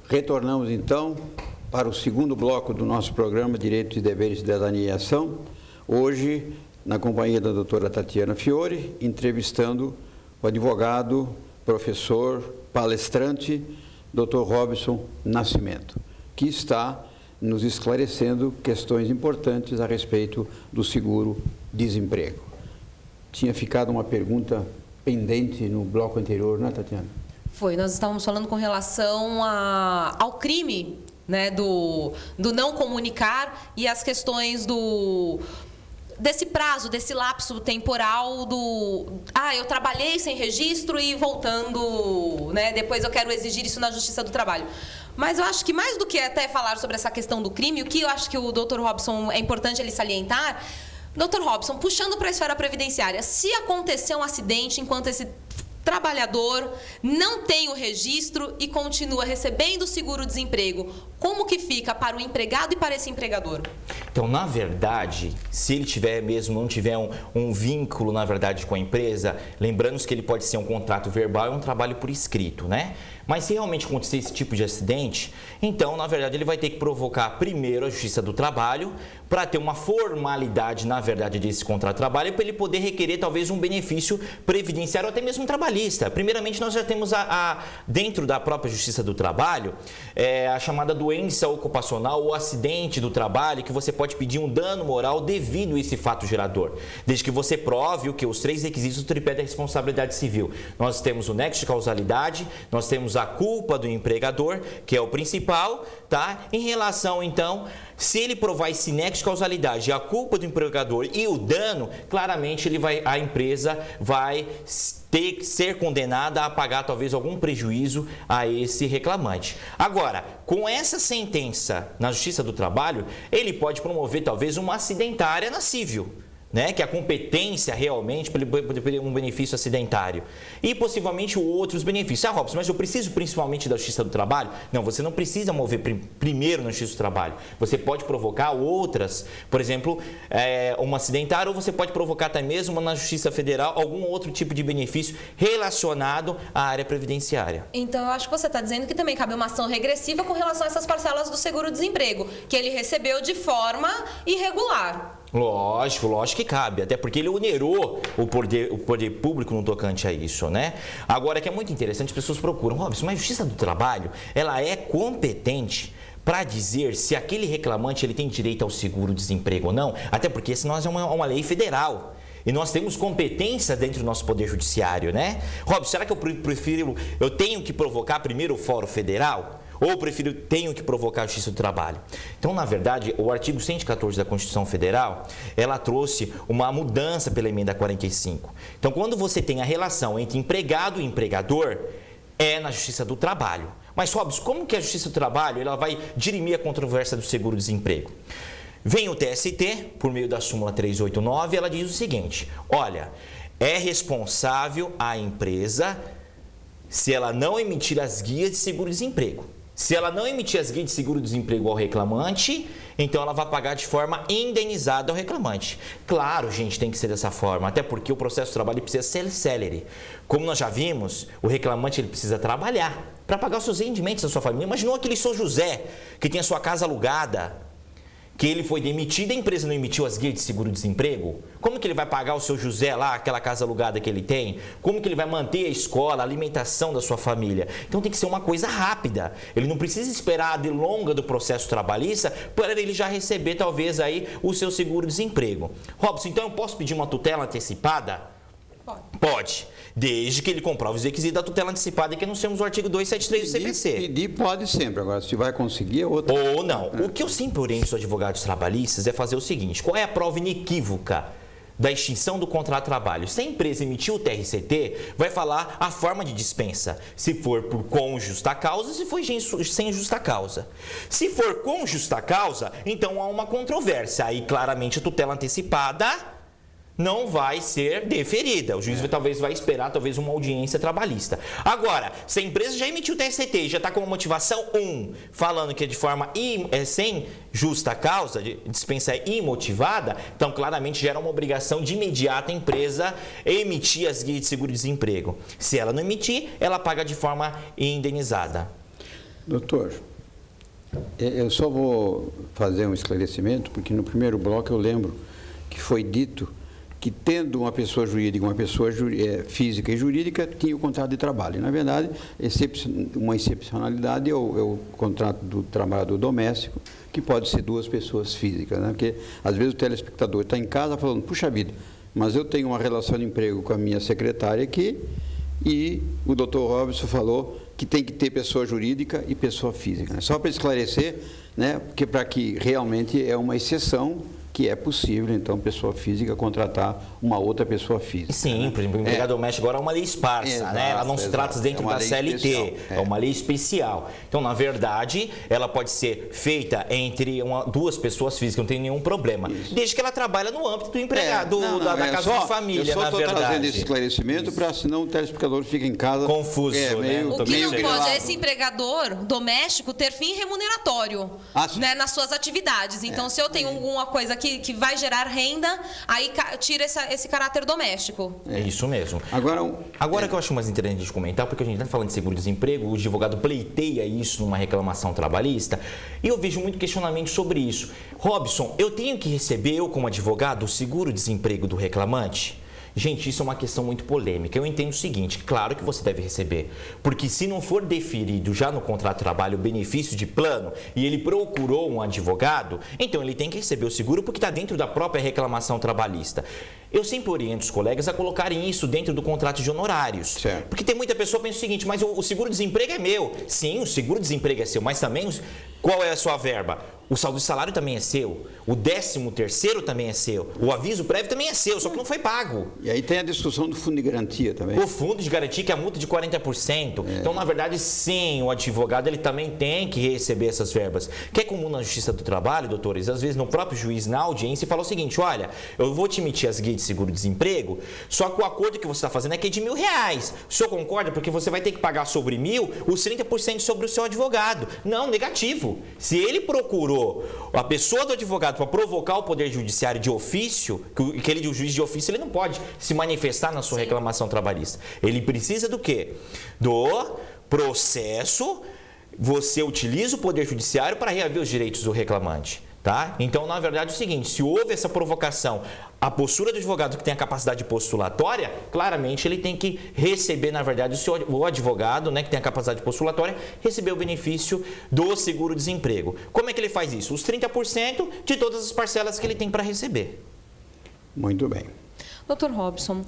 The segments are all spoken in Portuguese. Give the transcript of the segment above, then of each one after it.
Retornamos então para o segundo bloco do nosso programa Direitos e Deveres, Cidadania e Ação. Hoje, na companhia da doutora Tatiana Fiore, entrevistando o advogado, professor, palestrante, Dr. Robson Nascimento, que está nos esclarecendo questões importantes a respeito do seguro-desemprego. Tinha ficado uma pergunta pendente no bloco anterior, não é, Tatiana? Foi, nós estávamos falando com relação ao crime, né, do não comunicar e as questões desse prazo, desse lapso temporal eu trabalhei sem registro e voltando, né, depois eu quero exigir isso na Justiça do Trabalho. Mas eu acho que mais do que até falar sobre essa questão do crime, o que eu acho que o Dr. Robson é importante ele salientar, Dr. Robson, puxando para a esfera previdenciária, se acontecer um acidente enquanto esse trabalhador não tem o registro e continua recebendo o seguro-desemprego, como que fica para o empregado e para esse empregador? Então, na verdade, se ele tiver mesmo, não tiver um vínculo, na verdade, com a empresa, lembrando que ele pode ser um contrato verbal e um trabalho por escrito, né? Mas se realmente acontecer esse tipo de acidente, então, na verdade, ele vai ter que provocar primeiro a Justiça do Trabalho para ter uma formalidade, na verdade, desse contrato de trabalho, para ele poder requerer, talvez, um benefício previdenciário ou até mesmo trabalhista. Primeiramente, nós já temos, dentro da própria Justiça do Trabalho, a chamada doença ocupacional ou acidente do trabalho, que você pode pedir um dano moral devido a esse fato gerador, desde que você prove os 3 requisitos do tripé da responsabilidade civil. Nós temos o nexo de causalidade, nós temos a culpa do empregador, que é o principal, tá? Em relação, então, se ele provar esse nexo de causalidade, a culpa do empregador e o dano, claramente a empresa vai ter que ser condenada a pagar talvez algum prejuízo a esse reclamante. Agora, com essa sentença na Justiça do Trabalho, ele pode promover talvez uma acidentária na civil, né, que a competência realmente para ele um benefício acidentário. E possivelmente outros benefícios. Robson, mas eu preciso principalmente da Justiça do Trabalho? Não, você não precisa mover primeiro na Justiça do Trabalho. Você pode provocar outras, por exemplo, uma acidentária, ou você pode provocar até mesmo na Justiça Federal algum outro tipo de benefício relacionado à área previdenciária. Então, eu acho que você está dizendo que também cabe uma ação regressiva com relação a essas parcelas do seguro-desemprego, que ele recebeu de forma irregular. Lógico que cabe, até porque ele onerou o poder público no tocante a isso, né? Agora, que é muito interessante, as pessoas procuram, Robson, mas a Justiça do Trabalho, ela é competente para dizer se aquele reclamante ele tem direito ao seguro-desemprego ou não, até porque esse nós é uma lei federal. E nós temos competência dentro do nosso Poder Judiciário, né? Robson, será que eu tenho que provocar primeiro o Fórum Federal? Ou tenho que provocar a Justiça do Trabalho? Então, na verdade, o artigo 114 da Constituição Federal, ela trouxe uma mudança pela emenda 45. Então, quando você tem a relação entre empregado e empregador, é na Justiça do Trabalho. Mas, Robson, como que a Justiça do Trabalho ela vai dirimir a controvérsia do seguro-desemprego? Vem o TST, por meio da súmula 389, ela diz o seguinte, olha, é responsável a empresa se ela não emitir as guias de seguro-desemprego. Se ela não emitir as guias de seguro-desemprego ao reclamante, então ela vai pagar de forma indenizada ao reclamante. Claro, gente, tem que ser dessa forma, até porque o processo de trabalho precisa ser célere. Como nós já vimos, o reclamante ele precisa trabalhar para pagar os seus rendimentos da sua família. Imaginou aquele São José que tem a sua casa alugada, que ele foi demitido e a empresa não emitiu as guias de seguro-desemprego? Como que ele vai pagar o seu José lá, aquela casa alugada que ele tem? Como que ele vai manter a escola, a alimentação da sua família? Então tem que ser uma coisa rápida. Ele não precisa esperar a delonga do processo trabalhista para ele já receber talvez aí o seu seguro-desemprego. Robson, então eu posso pedir uma tutela antecipada? Pode, desde que ele comprove os requisitos da tutela antecipada, que não temos o artigo 273 do CPC. Pedir pode sempre, agora se vai conseguir é outra. Ou não. O que eu sempre oriento os advogados trabalhistas é fazer o seguinte, qual é a prova inequívoca da extinção do contrato de trabalho? Se a empresa emitiu o TRCT, vai falar a forma de dispensa, se for com justa causa, se for sem justa causa. Se for com justa causa, então há uma controvérsia, aí claramente a tutela antecipada não vai ser deferida. O juiz talvez vai esperar talvez uma audiência trabalhista. Agora, se a empresa já emitiu o TST e já está com uma motivação 1, falando que é de forma sem justa causa, dispensa imotivada, então claramente gera uma obrigação de imediata a empresa emitir as guias de seguro-desemprego. Se ela não emitir, ela paga de forma indenizada. Doutor, eu só vou fazer um esclarecimento, porque no primeiro bloco eu lembro que foi dito que tendo uma pessoa jurídica, uma pessoa física e jurídica, tinha o contrato de trabalho. Na verdade, uma excepcionalidade é o contrato do trabalhador doméstico, que pode ser duas pessoas físicas, né? Porque às vezes o telespectador está em casa falando, puxa vida, mas eu tenho uma relação de emprego com a minha secretária aqui, e o doutor Robson falou que tem que ter pessoa jurídica e pessoa física, né? Só para esclarecer, né? Porque para que realmente é uma exceção, que é possível, então, pessoa física contratar uma outra pessoa física. Sim, por exemplo, o empregado doméstico agora é uma lei esparsa, Exato, né? Ela não se trata dentro da CLT, é uma lei especial. Então, na verdade, ela pode ser feita entre duas pessoas físicas, não tem nenhum problema. Isso. Desde que ela trabalha no âmbito do empregado, da casa de família, na verdade. Eu só estou trazendo esse esclarecimento para, senão o telespectador fica em casa... Confuso, né? O que não pode é esse empregador doméstico ter fim remuneratório, né, nas suas atividades. Então, se eu tenho alguma coisa que vai gerar renda, aí tira esse caráter doméstico. É isso mesmo. Agora que eu acho mais interessante de comentar, porque a gente está falando de seguro-desemprego, o advogado pleiteia isso numa reclamação trabalhista, e eu vejo muito questionamento sobre isso. Robson, eu tenho que receber, eu como advogado, o seguro-desemprego do reclamante? Gente, isso é uma questão muito polêmica. Eu entendo o seguinte, claro que você deve receber, porque se não for definido já no contrato de trabalho o benefício de plano e ele procurou um advogado, então ele tem que receber o seguro porque está dentro da própria reclamação trabalhista. Eu sempre oriento os colegas a colocarem isso dentro do contrato de honorários. Certo. Porque tem muita pessoa que pensa o seguinte, mas o seguro-desemprego é meu. Sim, o seguro-desemprego é seu, mas também qual é a sua verba? O saldo de salário também é seu, o 13º também é seu, o aviso prévio também é seu, só que não foi pago. E aí tem a discussão do fundo de garantia também. O fundo de garantia, que é a multa de 40%. Então, na verdade, sim, o advogado ele também tem que receber essas verbas. Que é comum na Justiça do Trabalho, doutores, às vezes no próprio juiz, na audiência, fala o seguinte, olha, eu vou te emitir as guias de seguro-desemprego, só que o acordo que você está fazendo é que é de R$1.000. O senhor concorda? Porque você vai ter que pagar sobre 1.000 os 30% sobre o seu advogado. Não, negativo. Se ele procurou a pessoa do advogado para provocar o Poder Judiciário de ofício, que ele, o juiz de ofício, ele não pode se manifestar na sua reclamação trabalhista. Ele precisa do quê? Do processo, você utiliza o Poder Judiciário para reaver os direitos do reclamante. Tá? Então, na verdade, é o seguinte, se houve essa provocação, a postura do advogado que tem a capacidade postulatória, claramente ele tem que receber, na verdade, o advogado, né, que tem a capacidade postulatória, receber o benefício do seguro-desemprego. Como é que ele faz isso? Os 30% de todas as parcelas que ele tem para receber. Muito bem. Dr. Robson,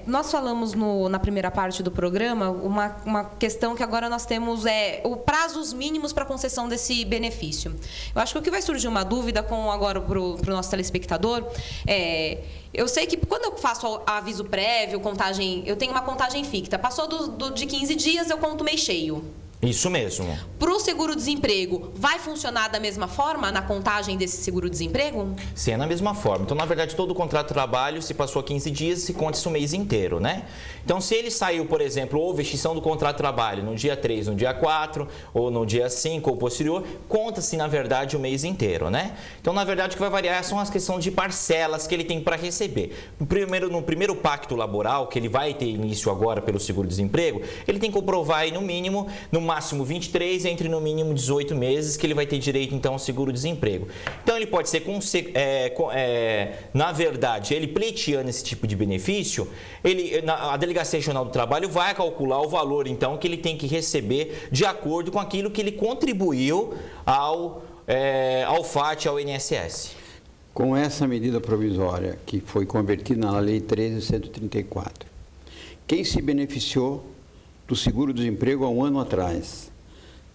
nós falamos na primeira parte do programa uma questão que agora nós temos o prazos mínimos para concessão desse benefício. Eu acho que o que vai surgir uma dúvida agora para o nosso telespectador eu sei que quando eu faço aviso prévio, eu tenho uma contagem ficta. Passou de 15 dias, eu conto mês cheio. Isso mesmo. Para o seguro-desemprego, vai funcionar da mesma forma na contagem desse seguro-desemprego? Sim, é na mesma forma. Então, na verdade, todo o contrato de trabalho, se passou 15 dias, se conta isso o mês inteiro, né? Então, se ele saiu, por exemplo, houve extinção do contrato de trabalho no dia 3, no dia 4, ou no dia 5 ou posterior, conta-se, na verdade, o mês inteiro, né? Então, na verdade, o que vai variar são as questões de parcelas que ele tem para receber. No primeiro pacto laboral, que ele vai ter início agora pelo seguro-desemprego, ele tem que comprovar aí, no mínimo, no máximo 23, entre no mínimo 18 meses, que ele vai ter direito, então, ao seguro-desemprego. Então, ele pode ser, na verdade, ele pleiteando esse tipo de benefício, a Delegacia Regional do Trabalho vai calcular o valor, então, que ele tem que receber de acordo com aquilo que ele contribuiu ao FAT, ao INSS. Com essa medida provisória, que foi convertida na Lei 13.134, quem se beneficiou do seguro-desemprego há um ano atrás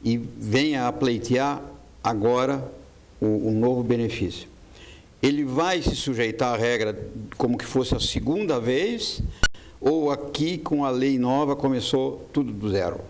e venha a pleitear agora o novo benefício, ele vai se sujeitar à regra como que fosse a segunda vez, ou aqui com a lei nova começou tudo do zero?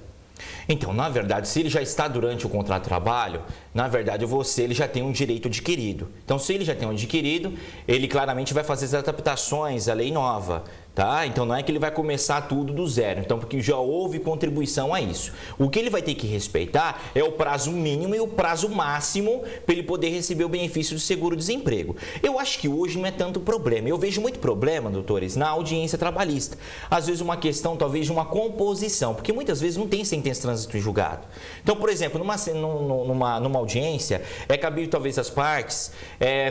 Então, na verdade, se ele já está durante o contrato de trabalho, na verdade, ele já tem um direito adquirido. Então, se ele já tem um adquirido, ele claramente vai fazer as adaptações à lei nova. Tá? Então não é que ele vai começar tudo do zero, então porque já houve contribuição a isso. O que ele vai ter que respeitar é o prazo mínimo e o prazo máximo para ele poder receber o benefício do seguro-desemprego. Eu acho que hoje não é tanto problema. Eu vejo muito problema, doutores, na audiência trabalhista. Às vezes uma questão talvez de uma composição, porque muitas vezes não tem sentença de trânsito em julgado. Então, por exemplo, numa audiência, é cabível talvez as partes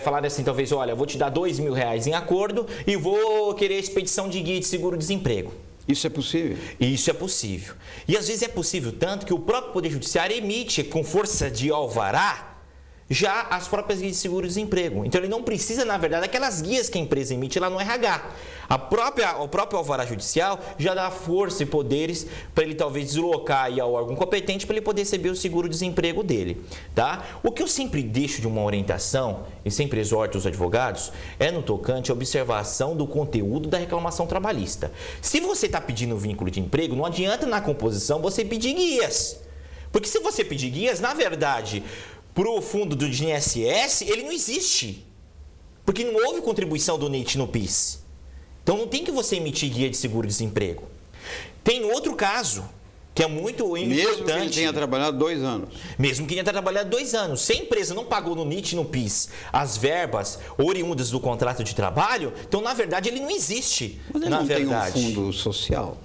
falarem assim, talvez, olha, vou te dar R$2.000 em acordo e vou querer expedição de guia de seguro-desemprego. Isso é possível? Isso é possível. E às vezes é possível tanto que o próprio Poder Judiciário emite com força de alvará já as próprias guias de seguro-desemprego. Então ele não precisa, na verdade, aquelas guias que a empresa emite lá no RH. O próprio alvará judicial já dá força e poderes para ele talvez deslocar aí ao órgão competente para ele poder receber o seguro-desemprego dele. Tá? O que eu sempre deixo de uma orientação e sempre exorto os advogados é no tocante à observação do conteúdo da reclamação trabalhista. Se você está pedindo vínculo de emprego, não adianta na composição você pedir guias. Porque se você pedir guias, na verdade, para o fundo do INSS, ele não existe. Porque não houve contribuição do NIT no PIS. Então não tem que você emitir guia de seguro-desemprego. Tem outro caso, que é muito importante. Mesmo que ele tenha trabalhado 2 anos. Mesmo que tenha trabalhado 2 anos. Se a empresa não pagou no NIT e no PIS as verbas oriundas do contrato de trabalho, então, na verdade, ele não existe. Mas ele não tem um fundo social?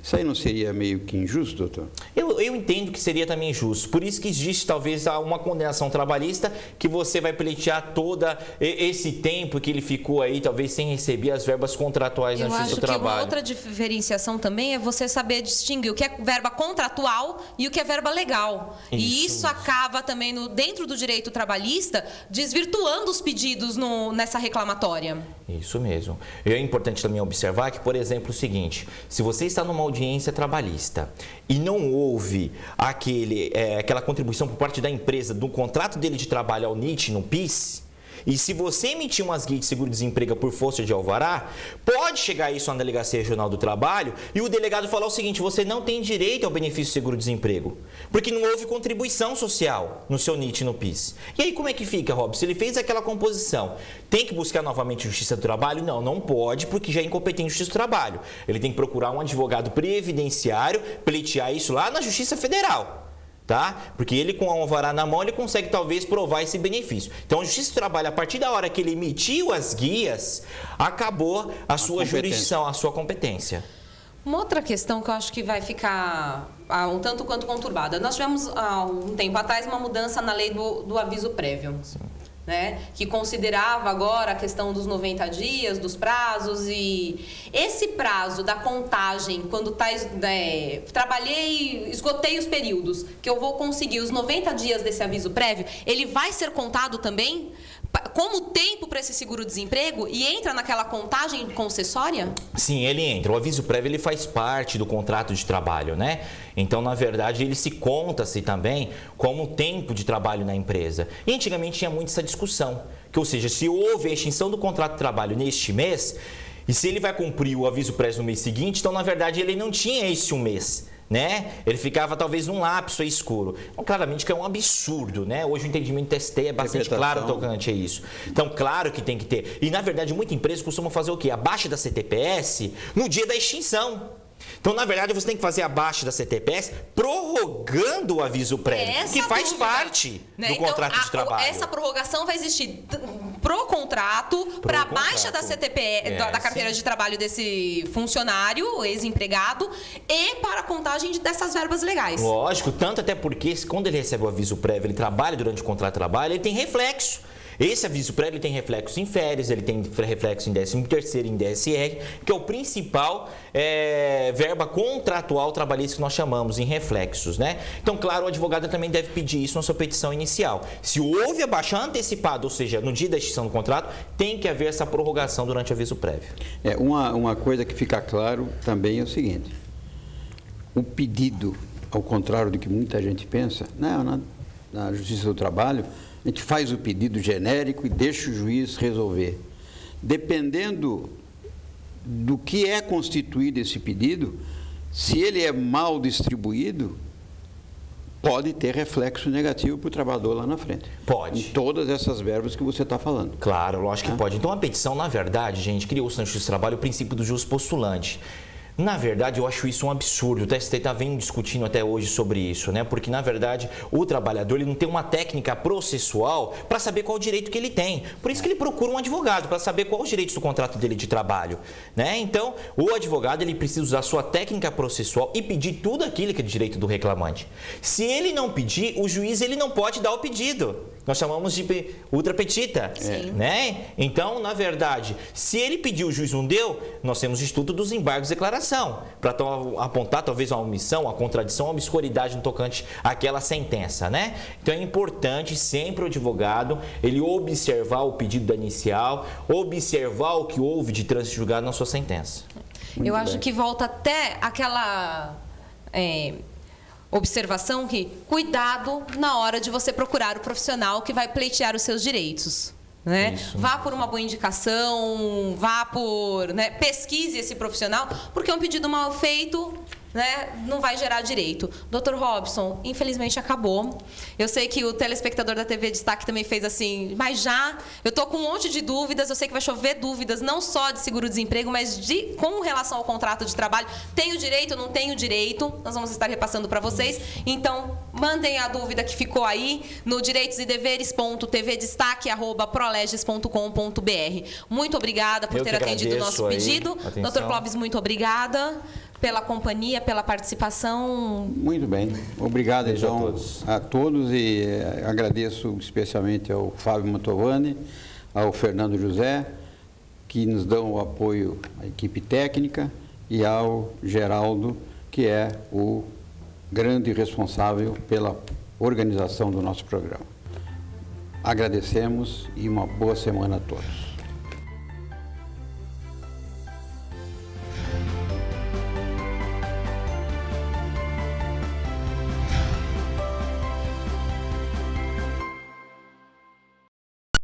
Isso aí não seria meio que injusto, doutor? Eu entendo que seria também injusto. Por isso que existe, talvez, uma condenação trabalhista que você vai pleitear todo esse tempo que ele ficou aí, talvez, sem receber as verbas contratuais na Justiça do Trabalho. Eu acho que uma outra diferenciação também é você saber distinguir o que é verba contratual e o que é verba legal. E isso acaba também, dentro do direito trabalhista, desvirtuando os pedidos nessa reclamatória. Isso mesmo. É importante também observar que, por exemplo, o seguinte, se você está numa audiência trabalhista e não houve aquela contribuição por parte da empresa do contrato dele de trabalho ao NIT no PIS, e se você emitir umas guias de seguro-desemprego por força de alvará, pode chegar isso na Delegacia Regional do Trabalho e o delegado falar o seguinte, você não tem direito ao benefício de seguro-desemprego, porque não houve contribuição social no seu NIT e no PIS. E aí como é que fica, Rob? Se ele fez aquela composição, tem que buscar novamente Justiça do Trabalho? Não, não pode, porque já é incompetente Justiça do Trabalho. Ele tem que procurar um advogado previdenciário, pleitear isso lá na Justiça Federal. Tá? Porque ele, com a alvará na mão, ele consegue talvez provar esse benefício. Então, a Justiça do Trabalho, a partir da hora que ele emitiu as guias, acabou a sua jurisdição, a sua competência. Uma outra questão que eu acho que vai ficar um tanto quanto conturbada. Nós tivemos, há um tempo atrás, uma mudança na lei do aviso prévio. Sim. Né, que considerava agora a questão dos 90 dias, dos prazos, e esse prazo da contagem, quando trabalhei, esgotei os períodos, que eu vou conseguir os 90 dias desse aviso prévio, ele vai ser contado também como tempo para esse seguro-desemprego e entra naquela contagem concessória? Sim, ele entra. O aviso prévio ele faz parte do contrato de trabalho, né? Então, na verdade, ele se conta-se também como tempo de trabalho na empresa. E antigamente tinha muito essa discussão, ou seja, se houve a extinção do contrato de trabalho neste mês, e se ele vai cumprir o aviso prévio no mês seguinte, então, na verdade, ele não tinha esse um mês. Né? Ele ficava talvez num lapso escuro. Então, claramente que é um absurdo, né? Hoje o entendimento do STJ é bastante claro tocante a isso. Então, claro que tem que ter. E, na verdade, muitas empresas costumam fazer o quê? A baixa da CTPS no dia da extinção. Então, na verdade, você tem que fazer a baixa da CTPS prorrogando o aviso prévio, que faz parte do contrato de trabalho. Essa prorrogação vai existir pro contrato, para a baixa da CTPS, da carteira de trabalho desse funcionário, ex-empregado, e para a contagem dessas verbas legais. Lógico, tanto até porque quando ele recebe o aviso prévio, ele trabalha durante o contrato de trabalho, ele tem reflexo. Esse aviso prévio ele tem reflexo em férias, ele tem reflexo em 13º, em DSR, que é o principal verba contratual trabalhista que nós chamamos em reflexos, né? Então, claro, o advogado também deve pedir isso na sua petição inicial. Se houve a baixa antecipada, ou seja, no dia da extinção do contrato, tem que haver essa prorrogação durante o aviso prévio. Uma coisa que fica claro também é o seguinte, o pedido, ao contrário do que muita gente pensa, na Justiça do Trabalho, a gente faz o pedido genérico e deixa o juiz resolver. Dependendo do que é constituído esse pedido, se ele é mal distribuído, pode ter reflexo negativo para o trabalhador lá na frente. Pode. Em todas essas verbas que você está falando. Claro, lógico que pode. Então a petição, na verdade, gente, criou-se na Justiça do Trabalho o princípio do jus postulante. Na verdade, eu acho isso um absurdo. O TST está vendo discutindo até hoje sobre isso, né? Porque, na verdade, o trabalhador ele não tem uma técnica processual para saber qual o direito que ele tem. Por isso que ele procura um advogado, para saber qual os direitos do contrato dele de trabalho, né? Então, o advogado ele precisa usar a sua técnica processual e pedir tudo aquilo que é de direito do reclamante. Se ele não pedir, o juiz ele não pode dar o pedido. Nós chamamos de ultra petita, né? Então, na verdade, se ele pediu, o juiz não deu, nós temos o Instituto dos Embargos de Declaração, para apontar talvez uma omissão, uma contradição, uma obscuridade no tocante àquela sentença, né? Então, é importante sempre o advogado, ele observar o pedido da inicial, observar o que houve de trânsito julgado na sua sentença. Eu acho que volta até aquela... observação que cuidado na hora de você procurar o profissional que vai pleitear os seus direitos, né? Isso. Vá por uma boa indicação, vá por, né, pesquise esse profissional, porque um pedido mal feito, né, não vai gerar direito. Dr. Robson, infelizmente acabou. Eu sei que o telespectador da TV Destaque também fez assim, mas já, eu tô com um monte de dúvidas, eu sei que vai chover dúvidas, não só de seguro-desemprego, mas com relação ao contrato de trabalho. Tenho direito, não tenho direito? Nós vamos estar repassando para vocês. Então, mandem a dúvida que ficou aí no direitosedeveres.tvdestaque@proleges.com.br. Muito obrigada por ter atendido o nosso pedido. Dr. Clóvis, muito obrigada pela companhia, pela participação. Muito bem. Obrigado, então, a todos e agradeço especialmente ao Fábio Mantovani, ao Fernando José, que nos dão o apoio à equipe técnica, e ao Geraldo, que é o grande responsável pela organização do nosso programa. Agradecemos e uma boa semana a todos.